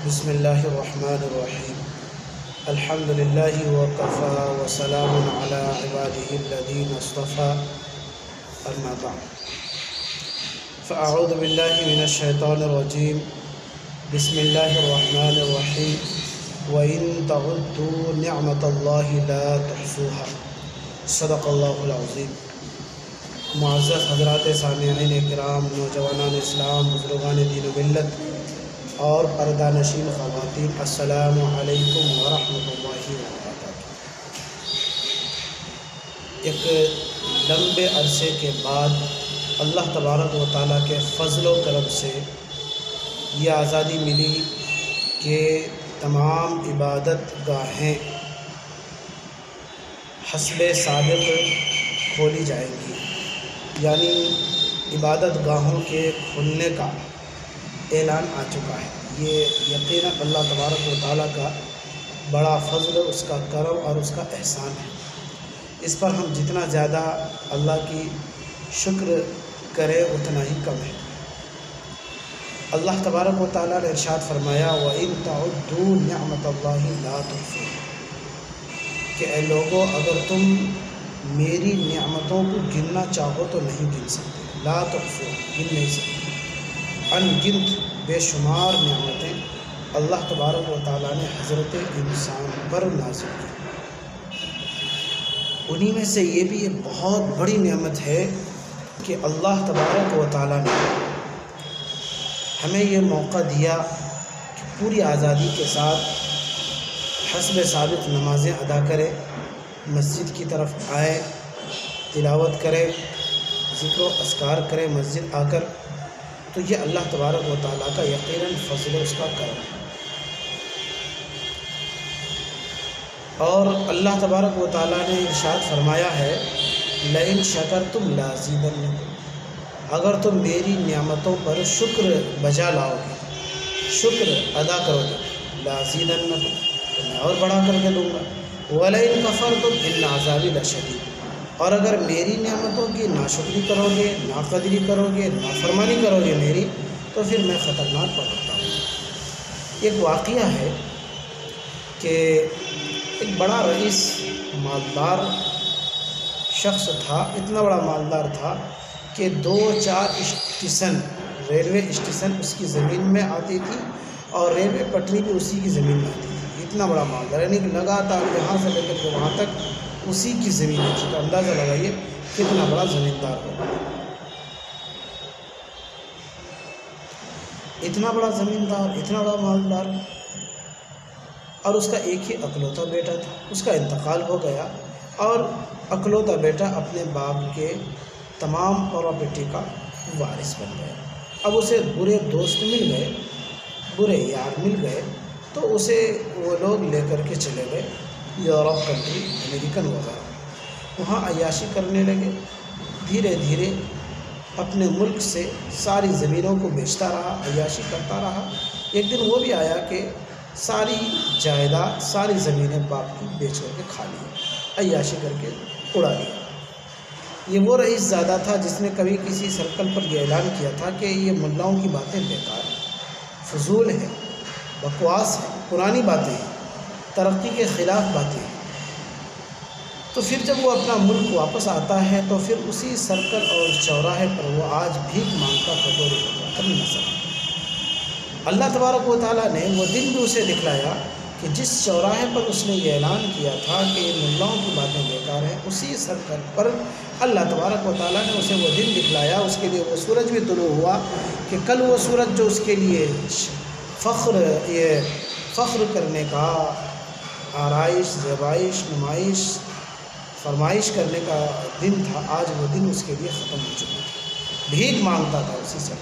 بسم اللہ الرحمن الرحیم الحمد للہ وکفیٰ وسلام علی عبادہ الذین اصطفیٰ اما بعد فاعوذ باللہ من الشیطان الرجیم بسم اللہ الرحمن الرحیم وَإِن تَعُدُّوا نِعْمَةَ اللَّهِ لَا تُحْصُوهَا صدق اللہ العظیم۔ معزز حضرات سامعین کرام، نوجوانان اسلام، بزرگان دین و ملت اور پردہ نشین خواتین، السلام علیکم ورحمۃ اللہ وبرکاتہ۔ ایک لمبے عرصے کے بعد اللہ تبارک و تعالیٰ کے فضل و کرم سے یہ آزادی ملی کہ تمام عبادت گاہیں حسب سابق کھولی جائیں گی، یعنی عبادت گاہوں کے کھلنے کا اعلان آ چکا ہے۔ یہ یقیناً اللہ تبارک و تعالیٰ کا بڑا فضل، اس کا کرم اور اس کا احسان ہے۔ اس پر ہم جتنا زیادہ اللہ کی شکر کریں اتنا ہی کم ہے۔ اللہ تبارک و تعالیٰ نے ارشاد فرمایا وَإِن تَعُدُّوا نِعْمَةَ اللَّهِ لَا تُحْصُوهَا، کہ اے لوگو اگر تم میری نعمتوں کو گننا چاہو تو نہیں گن سکتے، لا تحصوها، گن نہیں سکتے۔ ان گنت بے شمار نعمتیں اللہ تبارک و تعالیٰ نے حضرت انسان پر نازل کی۔ انہی میں سے یہ بھی ایک بہت بڑی نعمت ہے کہ اللہ تبارک و تعالیٰ نے ہمیں یہ موقع دیا کہ پوری آزادی کے ساتھ حسب ثابت نمازیں ادا کرے، مسجد کی طرف آئے، تلاوت کرے، ذکر و اذکار کرے مسجد آ کر، تو یہ اللہ تبارک و تعالیٰ کا یقیناً فضل و اس کا کرم ہے۔ اور اللہ تبارک و تعالیٰ نے ارشاد فرمایا ہے لئن شکرتم لازیدنکم، اگر تم میری نعمتوں پر شکر بجا لاؤ گے، شکر ادا کرو گے، لازیدنکم، تو میں اور بڑھا کر کے دوں گا، ولئن کفرتم ان عذابی لشدید، اور اگر میری نعمتوں کی ناشکری کرو گے، ناقدری کرو گے، نافرمانی کرو گے میری، تو پھر میں خطرناک پکڑتا ہوں۔ ایک واقعہ ہے کہ ایک بڑا رئیس مالدار شخص تھا، اتنا بڑا مالدار تھا کہ 2-4 اسٹیشن، ریلوے اسٹیشن اس کی زمین میں آتی تھی اور ریلوے پٹری بھی اسی کی زمین میں آتی تھی۔ اتنا بڑا مالدار، یعنی کہ لگاتار یہاں سے لے کر کے وہاں تک اسی کی زمین ہے۔ تو اندازہ لگائیے کتنا بڑا زمیندار ہوگا، اتنا بڑا زمیندار، اتنا بڑا مالدار، اور اس کا ایک ہی اکلوتا بیٹا تھا۔ اس کا انتقال ہو گیا اور اکلوتا بیٹا اپنے باپ کے تمام پراپرٹی کا وارث بن گیا۔ اب اسے برے دوست مل گئے، برے یار مل گئے، تو اسے وہ لوگ لے کر کے چلے گئے یورپ کنٹری، امریکن وغیرہ، وہاں عیاشی کرنے لگے۔ دھیرے دھیرے اپنے ملک سے ساری زمینوں کو بیچتا رہا، عیاشی کرتا رہا۔ ایک دن وہ بھی آیا کہ ساری جائیداد، ساری زمینیں باپ کی بیچ کر کے کھا لی، عیاشی کر کے اڑا لیا۔ یہ وہ رئیس زادہ تھا جس نے کبھی کسی سرکل پر یہ اعلان کیا تھا کہ یہ ملاؤں کی باتیں بیکار ہیں، فضول ہیں، بکواس ہیں، پرانی باتیں ہیں، ترقی کے خلاف باتیں ہیں۔ تو پھر جب وہ اپنا ملک واپس آتا ہے تو پھر اسی سرکل اور چوراہے پر وہ آج بھیک مانگتا کٹوری لے کر نظر آتا ہے۔ اللہ تبارک و تعالیٰ نے وہ دن بھی اسے دکھلایا کہ جس چوراہے پر اس نے یہ اعلان کیا تھا کہ ملاؤں کی باتیں بیکار ہیں، اسی سرکل پر اللہ تبارک و تعالیٰ نے اسے وہ دن دکھلایا۔ اس کے لیے وہ سورج بھی طلوع ہوا کہ کل وہ سورج جو اس کے لیے فخر کرنے کا، آرائش، زیبائش، نمائش، فرمائش کرنے کا دن تھا، آج وہ دن اس کے لیے ختم ہو چکا تھا۔ بھیک مانگتا تھا اسی سے۔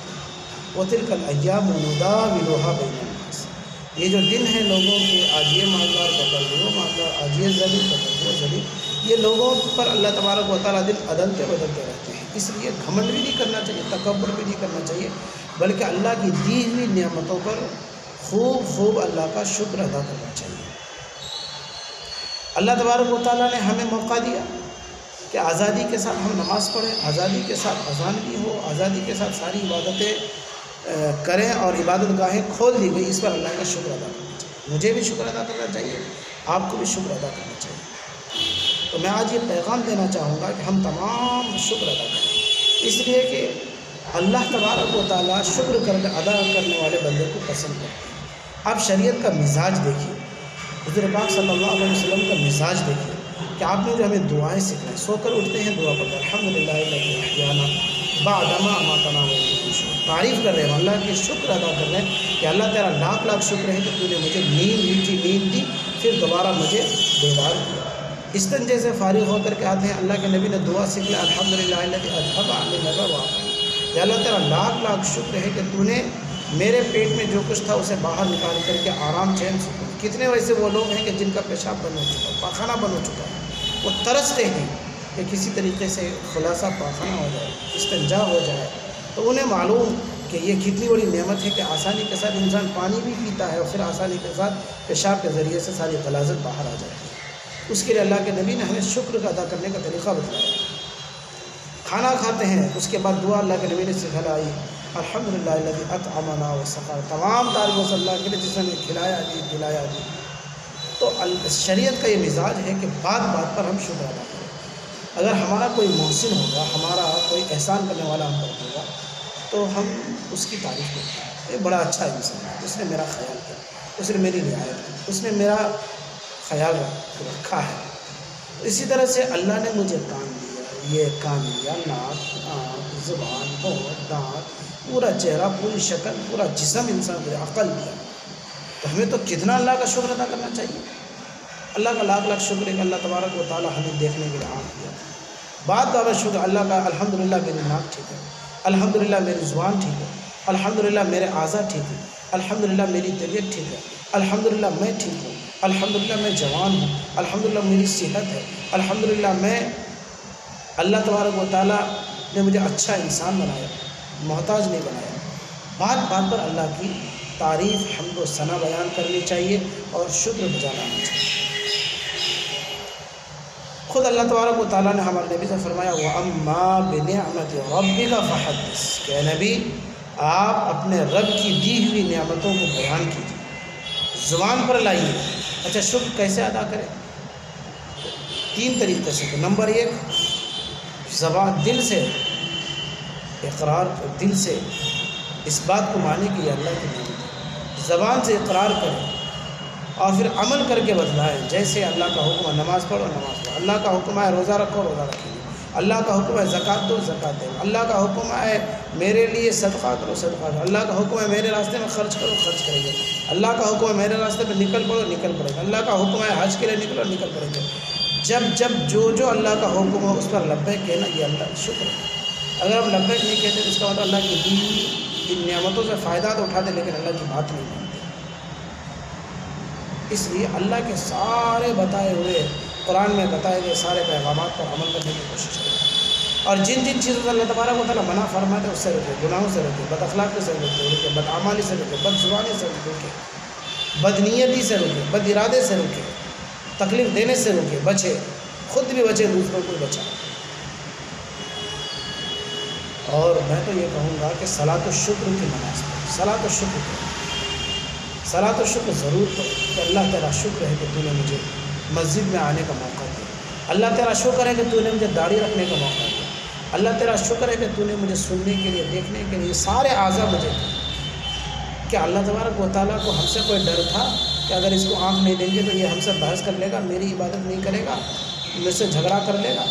وَتِلْكَ الْأَيَّامُ نُدَاوِلُهَا بَيْنَ النَّاسِ، یہ جو دن ہے لوگوں کے، آج یہ مالدار کا کل وہ مالدار، آج یہ ذلیل کا کل وہ ذلیل، یہ لوگوں پر اللہ تبارک و تعالیٰ دن بدلتے رہتے ہیں۔ اس لیے گھمنڈ بھی نہیں کرنا چاہیے، تکبر بھی نہیں کرنا چاہیے، بلکہ اللہ کی دی ہوئی نعمتوں پر خوب اللہ کا شکر ادا کرنا چاہیے۔ اللہ تبارک و تعالیٰ نے ہمیں موقع دیا کہ آزادی کے ساتھ ہم نماز پڑھیں، آزادی کے ساتھ اذان بھی ہو، آزادی کے ساتھ ساری عبادتیں کریں اور عبادت گاہیں کھول دی گئی، اس پر اللہ کا شکر ادا کرنا چاہیے۔ مجھے بھی شکر ادا کرنا چاہیے، آپ کو بھی شکر ادا کرنا چاہیے۔ تو میں آج یہ پیغام دینا چاہوں گا کہ ہم تمام شکر ادا کریں، اس لیے کہ اللہ تبارک و تعالیٰ شکر ادا کرنے والے بندے کو پسند کرتے ہیں۔ آپ شریعت کا مزاج دیکھیے، حضور پاک صلی اللہ علیہ وسلم کا مزاج دیکھیے کہ آپ نے جو ہمیں دعائیں سکھائیں، سو کر اٹھتے ہیں دعا پڑھتے ہیں، الحمدللہ الذی احیانا بعد ما اماتنا وإلیہ النشور، تعریف کر رہے ہیں، اللہ کے شکر ادا کر رہے ہیں کہ اللہ تیرا لاکھ لاکھ شکر ہے کہ تو نے مجھے نیند میٹھی نیند دی، پھر دوبارہ مجھے بیدار کیا۔ استنجے سے فارغ ہو کر کے آتے ہیں، اللہ کے نبی نے دعا سکھ لی، الحمدللہ الذی اذھب عنی الحزن وعافانی، یا اللہ تیرا لاکھ لاکھ شکر ہے کہ تو نے میرے پیٹ میں جو کچھ تھا اسے باہر نکال کر کے آرام چین سے۔ کتنے ویسے وہ لوگ ہیں کہ جن کا پیشاب بند ہو چکا ہے، پاخانہ بند ہو چکا ہے، وہ ترستے ہیں کہ کسی طریقے سے خلاصہ پاخانہ ہو جائے، استنجا ہو جائے، تو انہیں معلوم کہ یہ کتنی بڑی نعمت ہے کہ آسانی کے ساتھ انسان پانی بھی پیتا ہے اور پھر آسانی کے ساتھ پیشاب کے ذریعے سے ساری غلاظت باہر آ جاتی ہے۔ اس کے لیے اللہ کے نبی نے ہمیں شکر کا ادا کرنے کا طریقہ بتلایا۔ کھانا کھاتے ہیں، اس کے بعد دعا اللہ کے نبی نے سکھلائی، الحمدللہ الذی اطعمنا وسقانا، تمام تعریف اس اللہ کے لیے جس نے ہمیں کھلایا دی پلایا دی۔ تو شریعت کا یہ مزاج ہے کہ بات بات پر ہم شکر ادا کریں۔ اگر ہمارا کوئی محسن ہوگا، ہمارا کوئی احسان کرنے والا ہم پر ہوگا، تو ہم اس کی تعریف کرتے ہیں، یہ بڑا اچھا انسان ہے، اس نے میرا خیال کیا، اس نے میری رعایت کی، اس نے میرا خیال رکھا ہے۔ اسی طرح سے اللہ نے مجھے کان دیا، یہ کان دیا، ناک، آنکھ، زبان، ہونٹ، دانت، پورا چہرہ، پوری شکل، پورا جسم انسان کو عقل دیا، تو ہمیں تو کتنا اللہ کا شکر ادا کرنا چاہیے۔ اللہ کا لاکھ لاکھ شکر ہے کہ اللہ تبارک و تعالیٰ ہمیں دیکھنے کے لیے آنکھ دیا۔ بات بابا شکر اللہ کا، الحمدللہ میری ناک ٹھیک ہے، الحمدللہ میری زبان ٹھیک ہے، الحمدللہ میرے اعضاء ٹھیک ہے، الحمدللہ میری طبیعت ٹھیک ہے، الحمدللہ میں ٹھیک ہوں، الحمدللہ میں جوان ہوں، الحمدللہ میری صحت ہے، الحمدللہ میں اللہ تبارک و تعالیٰ نے مجھے اچھا انسان بنایا، محتاج نہیں بنایا۔ بات بات پر اللہ کی تعریف، حمد و ثنا بیان کرنی چاہیے اور شکر بجا لانا چاہیے۔ خود اللہ تبارک و تعالیٰ نے ہمارے نبی سے فرمایا، وَأَمَّا بِنِعْمَةِ رَبِّكَ فَحَدِّثْ، کہ نبی آپ اپنے رب کی دی ہوئی نعمتوں کو بیان کیجیے، زبان پر لائیے۔ اچھا شکر کیسے ادا کریں؟ تین طریقے سے۔ تو نمبر 1، زبان، دل سے اقرار، دل سے اس بات کو مانے کہ یہ اللہ کی نعمت ہے، زبان سے اقرار کریں اور پھر عمل کر کے بتلائیں۔ جیسے اللہ کا حکم ہے نماز پڑھو نماز پڑھو، اللہ کا حکم ہے روزہ رکھو روزہ رکھیں، اللہ کا حکم ہے زکوٰۃ دو زکوٰۃ دو، اللہ کا حکم ہے میرے لیے صدقہ کرو صدقہ کرو، اللہ کا حکم ہے میرے راستے میں خرچ کرو خرچ کریں گے، اللہ کا حکم ہے میرے راستے میں نکل پڑو نکل پڑیں گے، اللہ کا حکم ہے حج کے لیے نکلو نکل پڑیں گے۔ جب جو اللہ کا حکم ہو اس پر لبیک کہنا، یہ اللہ کا شکر ہے۔ اگر ہم لبیک نہیں کہتے تو اس کا مطلب اللہ کی دی ان نعمتوں سے فائدہ تو اٹھاتے لیکن اللہ کی بات نہیں مانتے۔ اس لیے اللہ کے سارے بتائے ہوئے، قرآن میں بتائے گئے سارے پیغامات پر عمل کرنے کی کوشش کریں، اور جن چیزوں سے اللہ تبارک و تعالیٰ منع فرماتے اس سے رکھے، گناہوں سے رکھے، بد اخلاقی سے رکھے، بدعمالی سے رکھے، بد زبانی سے رکھے، بد نیتی سے رکھے، بد ارادے سے رکھے، تکلیف دینے سے رکے، بچے، خود بھی بچے، دوسروں کو بچائیں۔ اور میں تو یہ کہوں گا کہ صلاۃ الشکر کی نماز پڑھیں، صلاۃ الشکر کریں، صلاۃ الشکر ضرور پڑھیں کہ اللہ تیرا شکر ہے کہ تو نے مجھے مسجد میں آنے کا موقع دیا، اللہ تیرا شکر ہے کہ تو نے مجھے داڑھی رکھنے کا موقع دیا، اللہ تیرا شکر ہے کہ تو نے مجھے سننے کے لیے، دیکھنے کے لیے، سارے اعضاء مجھے دیے۔ کہ اللہ تبارک و تعالیٰ کو ہم سے کوئی ڈر تھا کہ اگر اس کو آنکھ نہیں دیں گے تو یہ ہم سے بحث کر لے گا، میری عبادت نہیں کرے گا، مجھ سے جھگڑا کر لے گا؟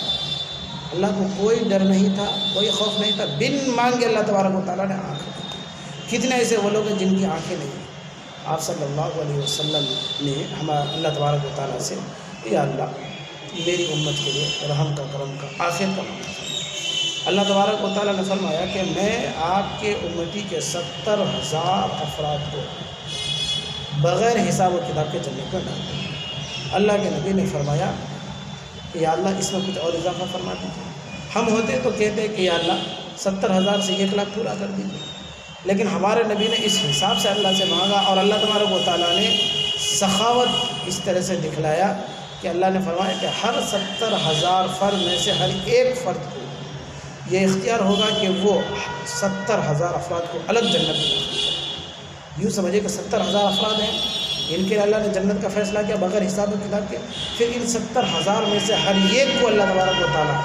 اللہ کو کوئی ڈر نہیں تھا، کوئی خوف نہیں تھا، بن مانگے اللہ تبارک و تعالیٰ نے آنکھ دی۔ کتنے ایسے وہ لوگ ہیں جن کی آنکھیں نہیں ہیں؟ آپ صلی اللہ علیہ وسلم نے اللہ تبارک و تعالیٰ سے، یا اللہ میری امت کے لیے رحم کا کرم کا آخر کا مانگا۔ اللہ تبارک و تعالیٰ نے فرمایا کہ میں آپ کے امتی کے 70,000 افراد کو بغیر حساب و کتاب کے جنت میں ڈال دوں۔ اللہ کے نبی نے فرمایا کہ یا اللہ اس میں کچھ اور اضافہ فرما دیجیے۔ ہم ہوتے تو کہتے کہ یا اللہ 70,000 سے 1,00,000 پورا کر دیجیے، لیکن ہمارے نبی نے اس حساب سے اللہ سے مانگا، اور اللہ تبارک و تعالیٰ نے سخاوت اس طرح سے دکھلایا کہ اللہ نے فرمایا کہ ہر 70,000 فرد میں سے ہر ایک فرد کو یہ اختیار ہوگا کہ وہ 70,000 افراد کو الگ جنت میں داخل کرے۔ یوں سمجھے کہ 70,000 افراد ہیں، ان کے اللہ نے جنت کا فیصلہ کیا بغیر حساب و کتاب کے، پھر ان 70,000 میں سے ہر ایک کو اللہ تبارک و تعالیٰ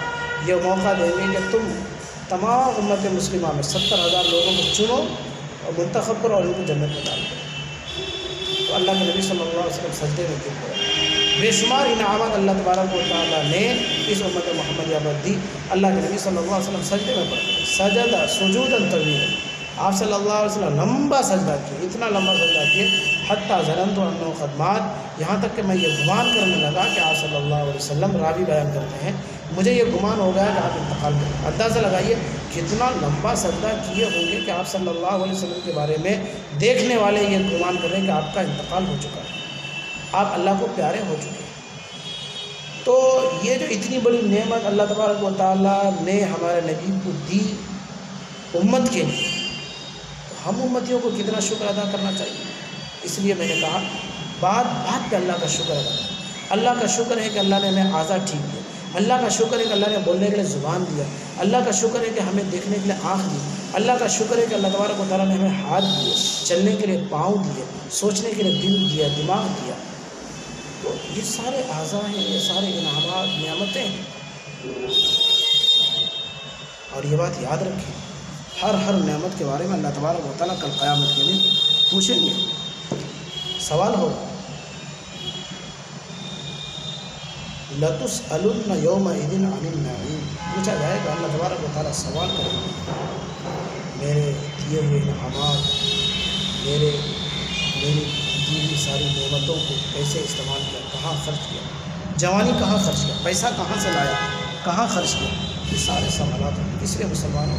یہ موقع دیں گے کہ تم تمام امت مسلمہ میں 70,000 لوگوں کو چنو اور منتخب کرو اور ان کو جنت میں ڈالو۔ تو اللہ کے نبی صلی اللہ علیہ وسلم سجدے میں گر پڑے۔ بے شمار انعامات اللہ تبارک و تعالیٰ نے اس امت محمدیہ پر دی۔ اللہ کے نبی صلی اللہ علیہ وسلم سجدے میں پڑ گئے، سجدہ سجودا طویلا، آپ صلی اللہ علیہ وسلم لمبا سجدہ کیے، اتنا لمبا سجدہ کیے حتیٰ ظننت انہ قد مات، یہاں تک کہ میں یہ گمان کرنے لگا کہ آپ صلی اللہ علیہ وسلم، راوی بیان کرتے ہیں، مجھے یہ گمان ہو گیا کہ آپ انتقال کر گئے۔ اندازہ لگائیے کتنا لمبا سجدہ کیے ہوں گے کہ آپ صلی اللہ علیہ وسلم کے بارے میں دیکھنے والے یہ گمان کر رہے ہیں کہ آپ کا انتقال ہو چکا ہے، آپ اللہ کو پیارے ہو چکے ہیں۔ تو یہ جو اتنی بڑی نعمت اللہ تبارک و تعالیٰ نے ہمارے نبی کو دی امت کے لیے، تو ہم امتیوں کو کتنا شکر ادا کرنا چاہیے۔ اس لیے میں نے کہا بات پہ اللہ کا شکر ادا کریں۔ اللہ کا شکر ہے کہ اللہ نے ہمیں اعضاء ٹھیک دیا، اللہ کا شکر ہے کہ اللہ نے بولنے کے لیے زبان دیا، اللہ کا شکر ہے کہ ہمیں دیکھنے کے لیے آنکھ دی، اللہ کا شکر ہے کہ اللہ تبارک و تعالیٰ نے ہمیں ہاتھ دیے، چلنے کے لیے پاؤں دیے، سوچنے کے لیے دل دیا، دماغ دیا۔ تو یہ سارے اعضاء ہیں، یہ سارے انعامات، نعمتیں ہیں۔ اور یہ بات یاد رکھیں، ہر نعمت کے بارے میں اللہ تبارک و تعالیٰ کل قیامت کے دن پوچھیں گے، سوال ہوگا۔ لَتُسْأَلُنَّ يَوْمَئِذٍ عَنِ النَّعِيمِ، پوچھا جائے گا، اللہ تبارک و تعالیٰ سوال کرے گا میرے دیے ہوئے انعامات، میری دی ہوئی ساری نعمتوں کو کیسے استعمال کیا، کہاں خرچ کیا، جوانی کہاں خرچ کیا، پیسہ کہاں سے لایا، کہاں خرچ کیا، یہ سارے سوالات ہیں۔ اس لیے مسلمانوں،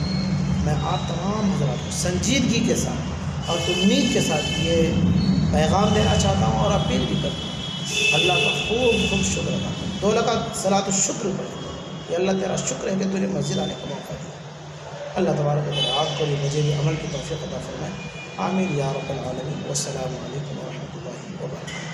میں آپ تمام حضرات کو سنجیدگی کے ساتھ اور امید کے ساتھ یہ پیغام دینا چاہتا ہوں اور اپیل بھی کرتا ہوں، اللہ کا خوب شکر ادا کریں، 2 رکعت صلاۃ الشکر پڑھیں، یہ اللہ تیرا شکر ہے کہ تجھے مسجد آنے کا موقع دیا۔ اللہ تبارک و تعالیٰ آپ کو بھی مجھے بھی عمل کی توفیق عطا فرمائے، آمین یا رب العالمین۔ والسلام علیکم ورحمۃ اللہ وبرکاتہ۔